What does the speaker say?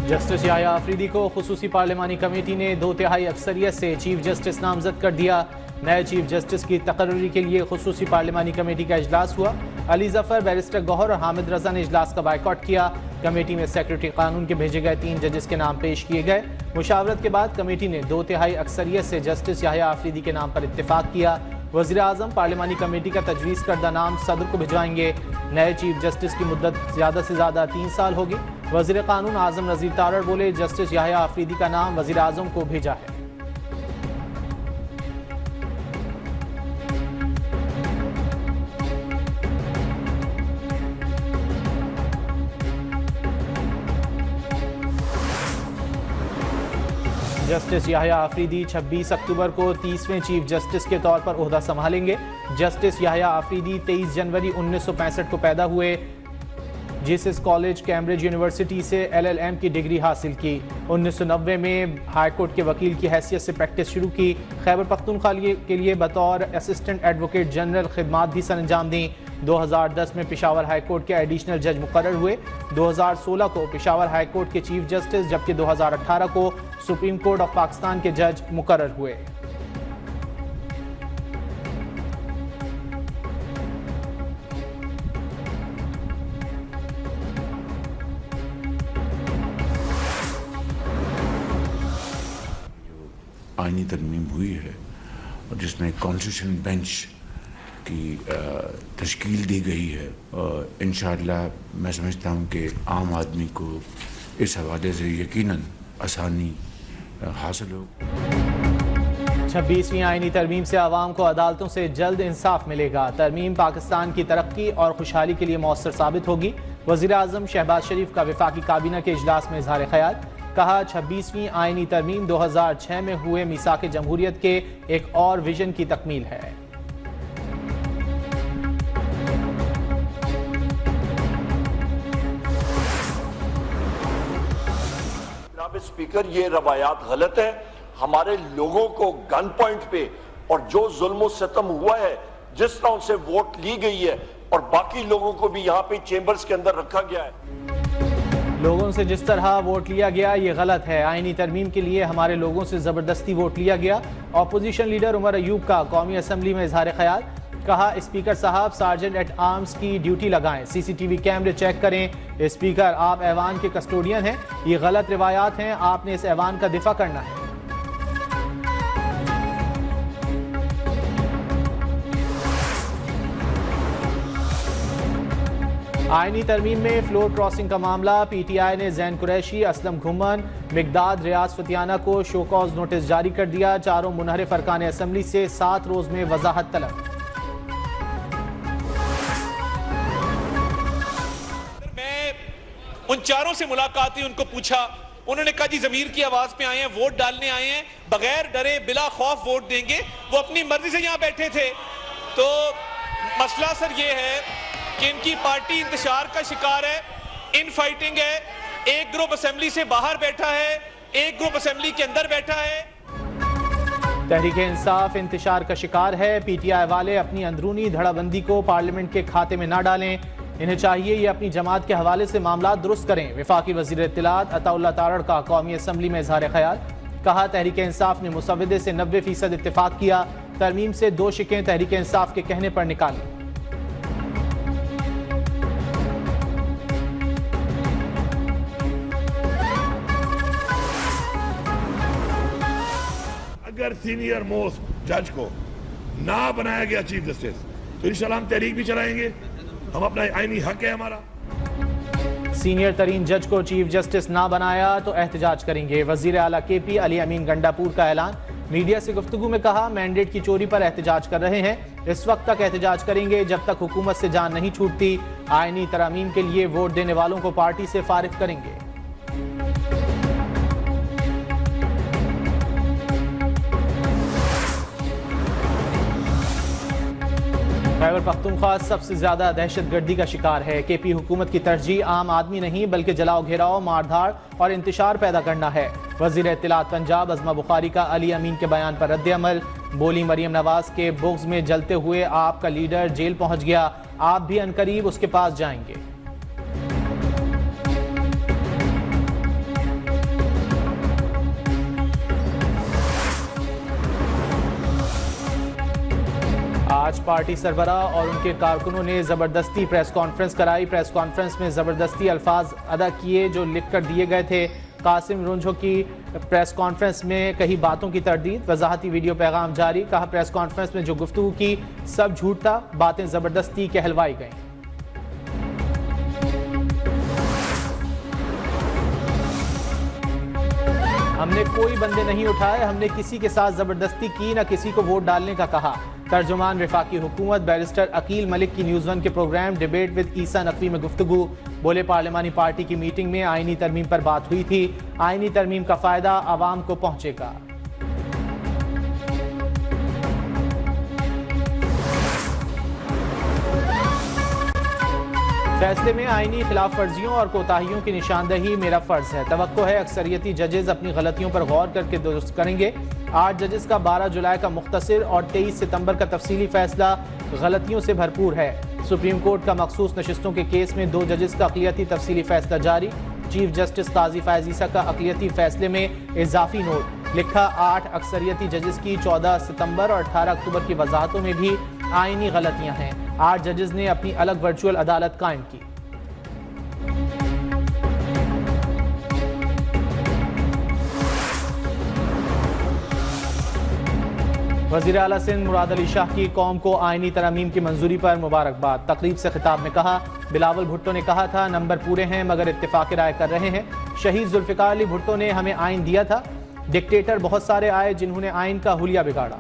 Justice Yahya Afridi को खुसूसी पार्लिमानी committee ने 2/3 अक्सरियत से चीफ जस्टिस नामजद कर दिया। नए चीफ जस्टिस की तकर्री के लिए खुसूसी पार्लिमानी कमेटी का इजलास हुआ। अली जफर, बैरिस्टर गौहर और हामिद रजा ने इजलास का बायकॉट किया। कमेटी में सेक्रेटरी कानून के भेजे गए 3 जजेस के नाम पेश किए गए। मुशावरत के बाद कमेटी ने 2/3 अक्सरियत से जस्टिस याह्या आफरीदी के नाम पर इत्तेफाक किया। वज़ीर आज़म पार्लिमानी कमेटी का तजवीज़ करदा नाम सदर को भिजवाएंगे। नए चीफ जस्टिस की मुद्दत ज़्यादा से ज़्यादा 3 साल होगी। वज़ीर कानून आज़म नज़ीर तारड़ बोले, जस्टिस याह्या आफरीदी का नाम वज़ीर आज़म को भेजा है। जस्टिस याह्या आफरीदी 26 अक्टूबर को 30वें चीफ जस्टिस के तौर पर ओहदा संभालेंगे। जस्टिस याह्या आफरीदी 23 जनवरी 1965 को पैदा हुए। जीसस कॉलेज कैम्ब्रिज यूनिवर्सिटी से LLM की डिग्री हासिल की। 1990 में हाईकोर्ट के वकील की हैसियत से प्रैक्टिस शुरू की। खैबर पख्तूनख्वा के लिए बतौर असिस्टेंट एडवोकेट जनरल खिदमात भी सरअंजाम दी। 2010 में पेशावर हाईकोर्ट के एडिशनल जज मुकर्रर हुए। 2016 को पेशावर हाईकोर्ट के चीफ जस्टिस जबकि 2018 को सुप्रीम कोर्ट ऑफ पाकिस्तान के जज मुकर्रर हुए। आईनी तरमीम हुई है और जिसमें कॉन्स्टिट्यूशन बेंच की तश्कील दी गई है, इंशाअल्लाह मैं समझता हूँ कि आम आदमी को इस हवाले से यकीनन आसानी हासिल हो। 26वीं आईनी तरमीम से आवाम को अदालतों से जल्द इंसाफ मिलेगा। तरमीम पाकिस्तान की तरक्की और खुशहाली के लिए मौसर साबित होगी। वज़ीर आज़म शहबाज शरीफ का वफाकी काबीना के इजलास में इजहार ख्याल। कहा, 26वीं आईनी तरमीम 2006 में हुए मीसाक जमहूरियत के एक और विजन की तकमील है। स्पीकर, ये रवायात गलत है। हमारे लोगों को गन पॉइंट पे और जो जुल्म सितम हुआ है, जिस तरह उनसे वोट ली गई है और बाकी लोगों को भी यहाँ पे चेंबर्स के अंदर रखा गया है, लोगों से जिस तरह वोट लिया गया ये गलत है। आईनी तरमीम के लिए हमारे लोगों से जबरदस्ती वोट लिया गया। अपोजिशन लीडर उमर अयूब का कौमी असम्बली में इजहार ख्याल। कहा, स्पीकर साहब सार्जेंट एट आर्म्स की ड्यूटी लगाएं, CCTV कैमरे चेक करें। स्पीकर, आप ऐवान के कस्टोडियन हैं, ये गलत रिवायात हैं, आपने इस ऐवान का दिफा करना है। आईनी तरमीम में फ्लोर क्रॉसिंग का मामला। PTI ने जैन कुरैशी, असलम घुमन, मिकदाद, रियाज फतियाना को शो कॉज नोटिस जारी कर दिया। चारों मुनहरिफ अरकान असम्बली से 7 रोज में वजाहत तलब। उन चारों से मुलाकात हुई, उनको पूछा, उन्होंने कहा जी जमीर की आवाज पे आए हैं, वोट डालने आए हैं, बगैर डरे बिला खौफ वोट देंगे। वो अपनी मर्जी से यहां बैठे थे। तो मसला सर ये है कि इनकी पार्टी इंतशार का शिकार है, इन फाइटिंग है। एक ग्रुप असेंबली से बाहर बैठा है, एक ग्रुप असेंबली के अंदर बैठा है। तहरीक इंसाफ इंतशार का शिकार है। PTI वाले अपनी अंदरूनी धड़ाबंदी को पार्लियामेंट के खाते में ना डालें। इन्हें चाहिए ये अपनी जमात के हवाले से मामला दुरुस्त करें। वफाकी वज़ीर इत्तलात अताउल्लाह तारड़ का कौमी असम्बली में इजहार ख्याल। कहा, तहरीक इंसाफ ने मुसव्वदे से 90% इत्तेफाक किया। तरमीम से 2 शिकें तहरीक इंसाफ के कहने पर निकाली। अगर सीनियर मोस्ट जज को ना बनाया गया चीफ जस्टिस तो इंशाल्लाह हम तहरीक भी चलाएंगे। हम अपना आईनी हक है हमारा। सीनियर तरीन जज को चीफ जस्टिस ना बनाया तो एहतजाज करेंगे। वजीर आला KP अली अमीन गंडापुर का ऐलान। मीडिया से गुफ्तगू में कहा, मैंडेट की चोरी पर एहतजाज कर रहे हैं, इस वक्त तक एहतजाज करेंगे जब तक हुकूमत से जान नहीं छूटती। आईनी तरामीम के लिए वोट देने वालों को पार्टी से फारिग करेंगे। खैबर पख्तूनख्वा सबसे ज्यादा दहशतगर्दी का शिकार है। KP हुकूमत की तरजीह आम आदमी नहीं बल्कि जलाओ घेराव, मारधाड़ और इंतशार पैदा करना है। वजीर इत्तलात पंजाब अज़मा बुखारी का अली अमीन के बयान पर रद्द अमल। बोली, मरियम नवाज के बुग़्ज़ में जलते हुए आपका लीडर जेल पहुंच गया, आप भी अनकरीब उसके पास जाएंगे। आज पार्टी सरबरा और उनके कारकुनों ने जबरदस्ती प्रेस कॉन्फ्रेंस कराई। प्रेस कॉन्फ्रेंस में जबरदस्ती अल्फाज अदा किए जो लिख कर दिए गए थे। कासिम रुंझो की प्रेस कॉन्फ्रेंस में कही बातों की तरदीद, वजाहती वीडियो पैगाम जारी। कहा प्रेस कॉन्फ्रेंस में जो गुफ्तगू की सब झूठ था, बातें जबरदस्ती कहलवाई गईं। हमने कोई बंदे नहीं उठाए, हमने किसी के साथ जबरदस्ती की, न किसी को वोट डालने का कहा। तर्जुमान वफाकी हुकूमत बैरिस्टर अकील मलिक की न्यूज़ 1 के प्रोग्राम डिबेट विद ईसा नकवी में गुफ्तगू। बोले पार्लिमानी पार्टी की मीटिंग में आईनी तरमीम पर बात हुई थी, आईनी तरमीम का फायदा आवाम को पहुंचेगा। फैसले में आईनी खिलाफ वर्जियों और कोताहियों की निशानदही मेरा फर्ज है। तवक्को है अक्सरियती जजेस अपनी गलतियों पर गौर करके दुरुस्त करेंगे। 8 जजेस का 12 जुलाई का मुख्तसर और 23 सितंबर का तफसीली फैसला गलतियों से भरपूर है। सुप्रीम कोर्ट का मखसूस नशिस्तों के केस में 2 जजेस का अक़लियती तफसीली फैसला जारी। चीफ जस्टिस काजी फैज़ ईसा का अक़लियती फैसले में इजाफी नोट। लिखा 8 अक्सरियती जजेस की 14 सितंबर और 18 अक्टूबर की वजाहतों में भी आईनी गलतियां हैं। 8 जजेस ने अपनी अलग वर्चुअल अदालत कायम की। वज़ीर आला सिंध मुराद अली शाह की कौम को आईनी तरमीम की मंजूरी पर मुबारकबाद। तकरीब से खिताब में कहा, बिलावल भुट्टो ने कहा था नंबर पूरे हैं मगर इत्तेफाक राय कर रहे हैं। शहीद जुल्फ़िकार अली भुट्टो ने हमें आइन दिया था, डिक्टेटर बहुत सारे आए जिन्होंने आइन का हुलिया बिगाड़ा।